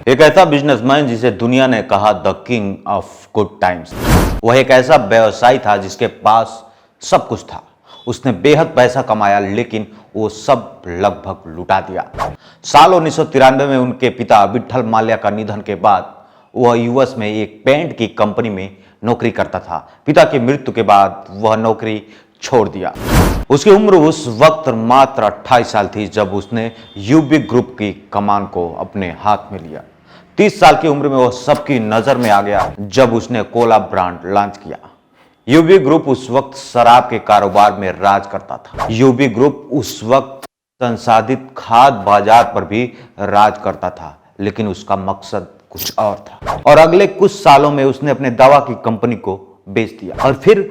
एक ऐसा बिजनेसमैन जिसे दुनिया ने कहा the king of good times. वह एक ऐसा व्यवसायी था जिसके पास सब कुछ था। उसने बेहद पैसा कमाया, लेकिन वो सब लगभग लुटा दिया। साल 1993 में उनके पिता विट्ठल माल्या का निधन के बाद वह यूएस में एक पेंट की कंपनी में नौकरी करता था। पिता की मृत्यु के बाद वह नौकरी छोड़ दिया। उसकी उम्र उस वक्त मात्र 28 साल थी जब उसने यूबी ग्रुप की कमान को अपने हाथ में लिया। 30 साल की उम्र में वह सबकी नजर में आ गया जब उसने कोला ब्रांड लॉन्च किया। यूबी ग्रुप उस वक्त शराब के कारोबार में राज करता था। यूबी ग्रुप उस वक्त संसाधित खाद्य बाजार पर भी राज करता था, लेकिन उसका मकसद कुछ और था। और अगले कुछ सालों में उसने अपने दवा की कंपनी को बेच दिया, और फिर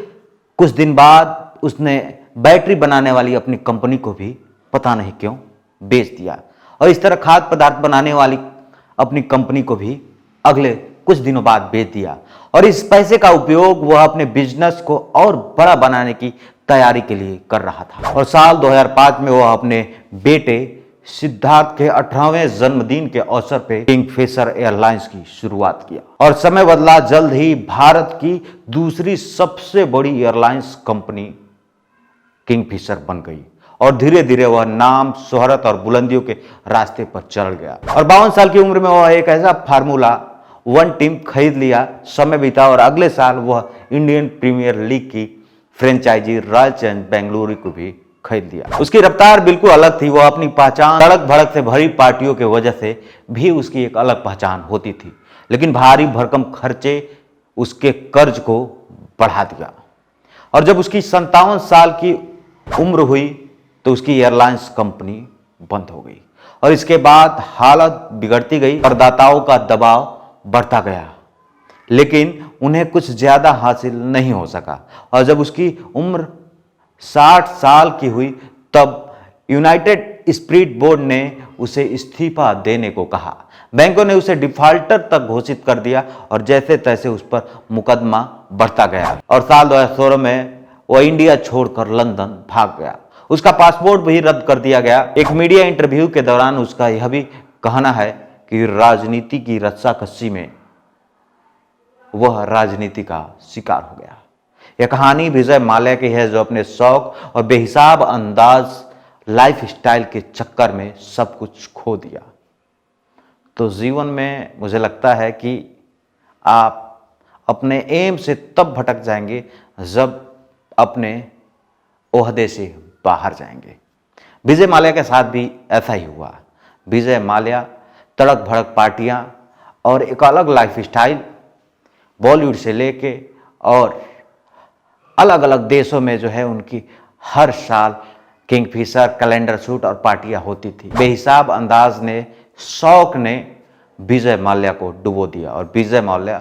कुछ दिन बाद उसने बैटरी बनाने वाली अपनी कंपनी को भी पता नहीं क्यों बेच दिया, और इस तरह खाद्य पदार्थ बनाने वाली अपनी कंपनी को भी अगले कुछ दिनों बाद बेच दिया। और इस पैसे का उपयोग वह अपने बिजनेस को और बड़ा बनाने की तैयारी के लिए कर रहा था। और साल 2005 में वह अपने बेटे सिद्धार्थ के 18वें जन्मदिन के अवसर पर किंगफिशर एयरलाइंस की शुरुआत किया। और समय बदला, जल्द ही भारत की दूसरी सबसे बड़ी एयरलाइंस कंपनी किंगफिशर बन गई, और धीरे धीरे वह नाम, शोहरत और बुलंदियों के रास्ते पर चल गया। और 52 साल की उम्र में वह एक ऐसा फार्मूला 1 टीम खरीद लिया, समय बीता, और अगले साल वह इंडियन प्रीमियर लीग की फ्रेंचाइजी रॉयल चैलेंजर्स बेंगलुरु को भी खरीद लिया। उसकी रफ्तार बिल्कुल अलग थी। वह अपनी पहचान तड़क भड़क से भरी पार्टियों की वजह से भी उसकी एक अलग पहचान होती थी, लेकिन भारी भरकम खर्चे उसके कर्ज को बढ़ा दिया। और जब उसकी 57 साल की उम्र हुई तो उसकी एयरलाइंस कंपनी बंद हो गई, और इसके बाद हालत बिगड़ती गई। करदाताओं का दबाव बढ़ता गया, लेकिन उन्हें कुछ ज्यादा हासिल नहीं हो सका। और जब उसकी उम्र 60 साल की हुई तब यूनाइटेड स्पिरिट बोर्ड ने उसे इस्तीफा देने को कहा। बैंकों ने उसे डिफॉल्टर तक घोषित कर दिया, और जैसे तैसे उस पर मुकदमा बढ़ता गया। और साल 2016 में वह इंडिया छोड़कर लंदन भाग गया। उसका पासपोर्ट भी रद्द कर दिया गया। एक मीडिया इंटरव्यू के दौरान उसका यह भी कहना है कि राजनीति की रस्साकसी में वह राजनीति का शिकार हो गया। यह कहानी विजय माल्या की है, जो अपने शौक और बेहिसाब अंदाज लाइफ स्टाइल के चक्कर में सब कुछ खो दिया। तो जीवन में मुझे लगता है कि आप अपने एम से तब भटक जाएंगे जब अपने ओहदे से बाहर जाएंगे। विजय माल्या के साथ भी ऐसा ही हुआ। विजय माल्या तड़क भड़क पार्टियां और एक अलग लाइफ स्टाइल, बॉलीवुड से लेके और अलग अलग देशों में जो है उनकी हर साल किंगफिशर, कैलेंडर शूट और पार्टियां होती थी। बेहिसाब अंदाज ने, शौक ने विजय माल्या को डुबो दिया, और विजय माल्या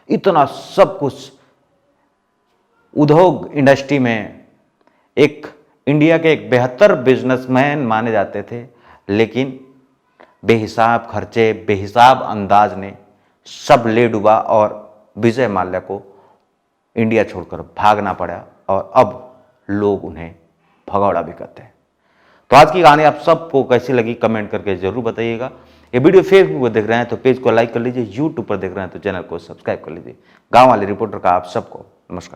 इतना सब कुछ उद्योग इंडस्ट्री में एक इंडिया के एक बेहतर बिजनेसमैन माने जाते थे, लेकिन बेहिसाब खर्चे, बेहिसाब अंदाज ने सब ले डुबा, और विजय माल्या को इंडिया छोड़कर भागना पड़ा, और अब लोग उन्हें भगौड़ा भी कहते हैं। तो आज की कहानी आप सबको कैसी लगी कमेंट करके जरूर बताइएगा। ये वीडियो फेसबुक पर देख रहे हैं तो पेज को लाइक कर लीजिए, यूट्यूब पर देख रहे हैं तो चैनल को सब्सक्राइब कर लीजिए। गांव वाले रिपोर्टर का आप सबको नमस्कार।